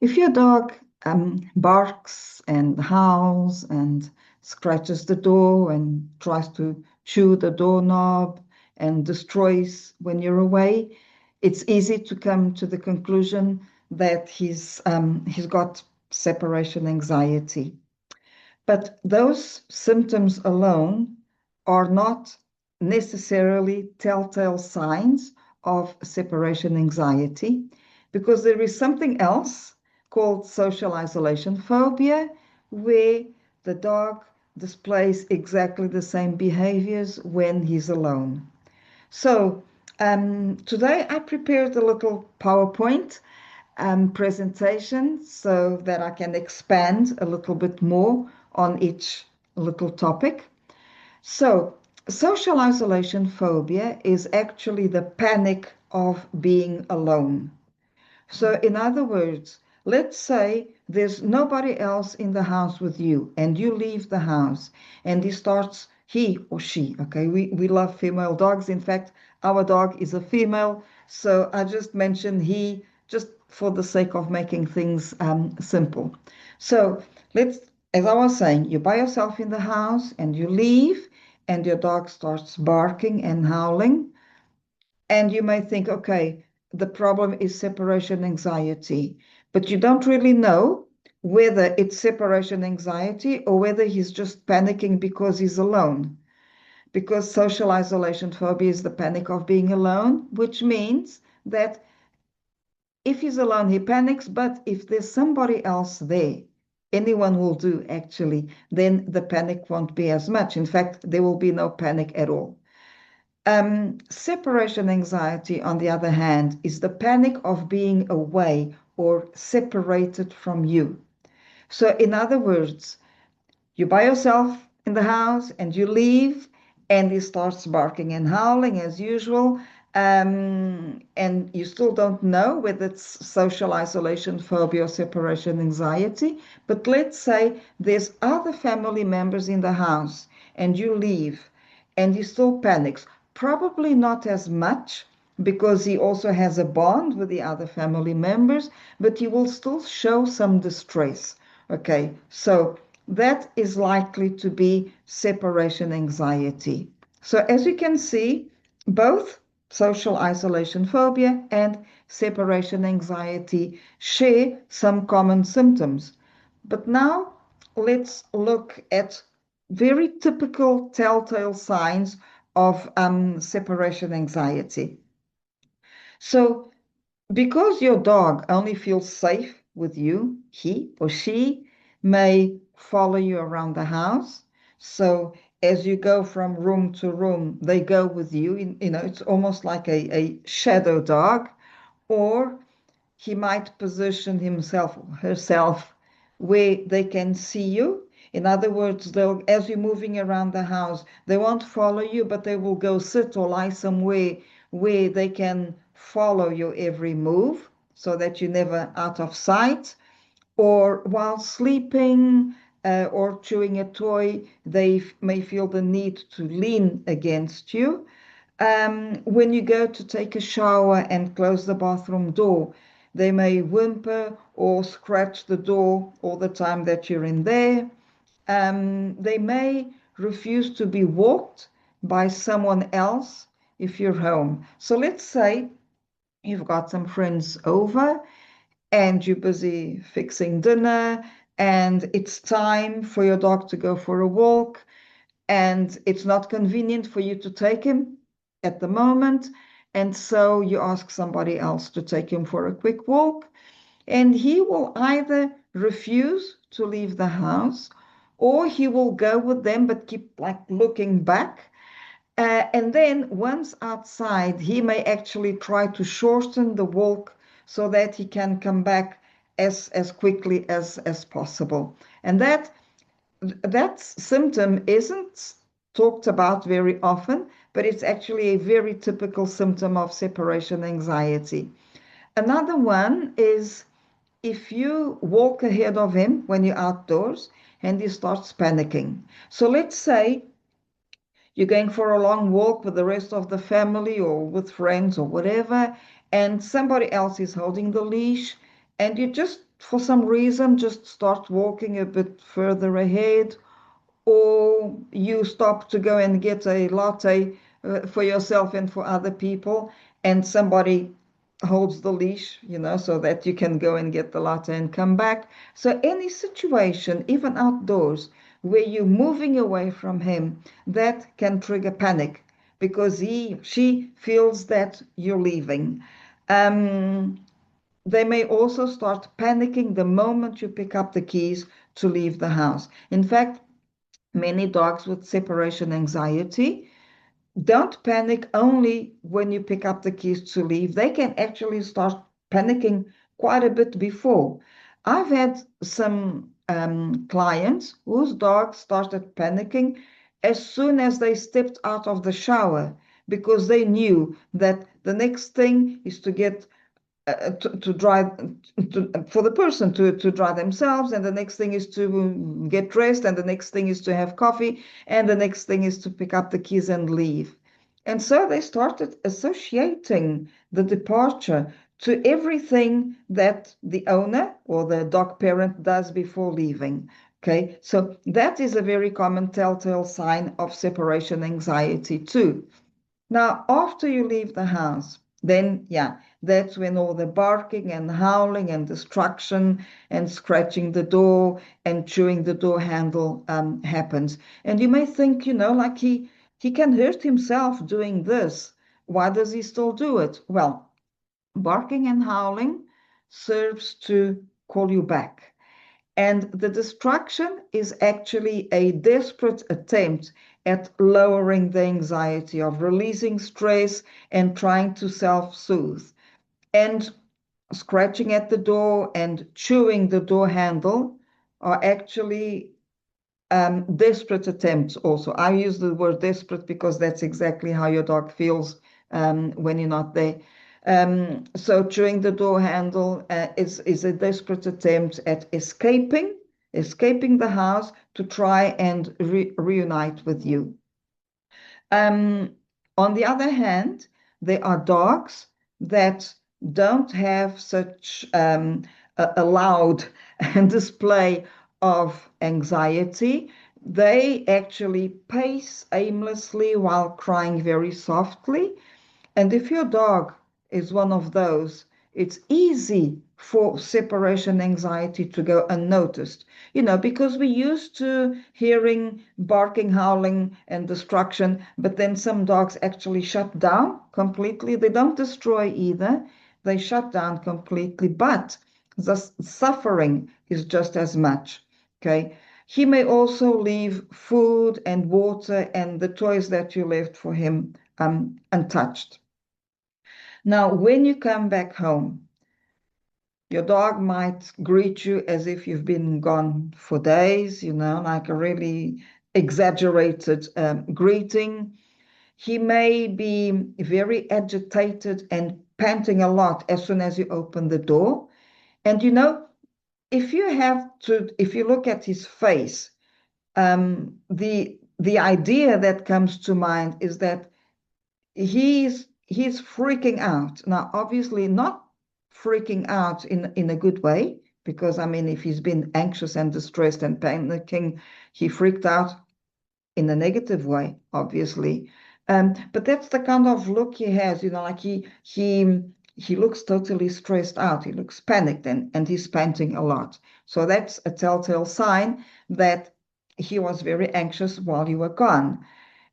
If your dog barks and howls and scratches the door and tries to chew the doorknob and destroys when you're away, it's easy to come to the conclusion that he's got separation anxiety. But those symptoms alone are not necessarily telltale signs of separation anxiety because there is something else called social isolation phobia, where the dog displays exactly the same behaviors when he's alone. So, today I prepared a little PowerPoint presentation so that I can expand a little bit more on each little topic. So, social isolation phobia is actually the panic of being alone. So, in other words, let's say there's nobody else in the house with you, and you leave the house, and he or she, okay, we love female dogs. In fact, our dog is a female. So I just mentioned he just for the sake of making things simple. So let's, as I was saying, you're by yourself in the house and you leave, and your dog starts barking and howling. And you may think, okay, the problem is separation anxiety, but you don't really know whether it's separation anxiety or whether he's just panicking because he's alone. Because social isolation phobia is the panic of being alone, which means that if he's alone, he panics, but if there's somebody else there, anyone will do actually, then the panic won't be as much. In fact, there will be no panic at all. Separation anxiety, on the other hand, is the panic of being away or separated from you. So, in other words, you're by yourself in the house and you leave, and he starts barking and howling as usual. And you still don't know whether it's social isolation phobia or separation anxiety. But let's say there's other family members in the house and you leave and he still panics. Probably not as much because he also has a bond with the other family members, but he will still show some distress. Okay, so that is likely to be separation anxiety. So, as you can see, both social isolation phobia and separation anxiety share some common symptoms. But now let's look at very typical telltale signs of separation anxiety. So, because your dog only feels safe with you, he or she may follow you around the house. So as you go from room to room, they go with you. It's almost like a shadow dog. Or he might position himself or herself where they can see you. In other words, as you're moving around the house, they won't follow you, but they will go sit or lie somewhere where they can follow your every move so that you're never out of sight. Or while sleeping or chewing a toy, they may feel the need to lean against you. When you go to take a shower and close the bathroom door, they may whimper or scratch the door all the time that you're in there. They may refuse to be walked by someone else if you're home. So let's say you've got some friends over and you're busy fixing dinner, and it's time for your dog to go for a walk, and it's not convenient for you to take him at the moment. And so you ask somebody else to take him for a quick walk, and he will either refuse to leave the house or he will go with them but keep like looking back. And then once outside, he may actually try to shorten the walk so that he can come back as quickly as possible. And that symptom isn't talked about very often, but it's actually a very typical symptom of separation anxiety. Another one is if you walk ahead of him when you're outdoors and he starts panicking. So let's say you're going for a long walk with the rest of the family or with friends or whatever, and somebody else is holding the leash, and you just for some reason just start walking a bit further ahead, or you stop to go and get a latte for yourself and for other people, and somebody holds the leash, so that you can go and get the latte and come back. So any situation, even outdoors, where you're moving away from him, that can trigger panic because she feels that you're leaving. Um, they may also start panicking the moment you pick up the keys to leave the house. In fact, many dogs with separation anxiety don't panic only when you pick up the keys to leave. They can actually start panicking quite a bit before. I've had some clients whose dogs started panicking as soon as they stepped out of the shower because they knew that the next thing is to get to dry for the person to dry themselves, and the next thing is to get dressed, and the next thing is to have coffee, and the next thing is to pick up the keys and leave. And so they started associating the departure to everything that the owner or the dog parent does before leaving. Okay, so that is a very common telltale sign of separation anxiety too. Now, after you leave the house, then, yeah, that's when all the barking and howling and destruction and scratching the door and chewing the door handle happens. And you may think, like he can hurt himself doing this. Why does he still do it? Well, barking and howling serves to call you back. And the distraction is actually a desperate attempt at lowering the anxiety of releasing stress and trying to self-soothe. And scratching at the door and chewing the door handle are actually desperate attempts also. I use the word desperate because that's exactly how your dog feels when you're not there. So chewing the door handle is a desperate attempt at escaping the house to try and reunite with you. Um, on the other hand, there are dogs that don't have such a loud display of anxiety. They actually pace aimlessly while crying very softly. And if your dog is one of those, it's easy for separation anxiety to go unnoticed, because we used to hearing barking, howling, and destruction, but then some dogs actually shut down completely. They don't destroy either, they shut down completely, but the suffering is just as much. Okay. He may also leave food and water and the toys that you left for him untouched. Now, when you come back home, your dog might greet you as if you've been gone for days, like a really exaggerated greeting. He may be very agitated and panting a lot as soon as you open the door. And if you look at his face, the idea that comes to mind is that he's freaking out. Now, obviously not freaking out in a good way, because I mean, if he's been anxious and distressed and panicking, he freaked out in a negative way, obviously. But that's the kind of look he has, like he looks totally stressed out. He looks panicked and he's panting a lot. So that's a telltale sign that he was very anxious while you were gone.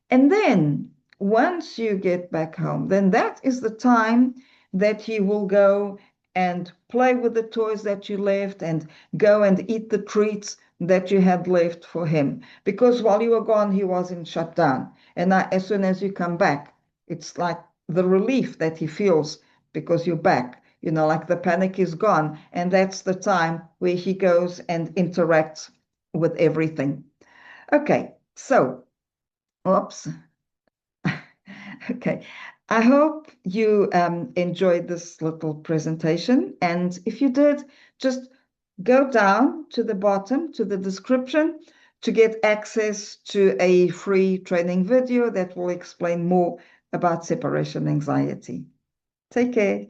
And then once you get back home, then that is the time that he will go and play with the toys that you left and go and eat the treats that you had left for him. Because while you were gone, he wasn't shut down. And now, as soon as you come back, it's like the relief that he feels because you're back. Like the panic is gone. And that's the time where he goes and interacts with everything. Okay, so, oops. Okay, I hope you enjoyed this little presentation. And if you did, just go down to the bottom to the description to get access to a free training video that will explain more about separation anxiety. Take care.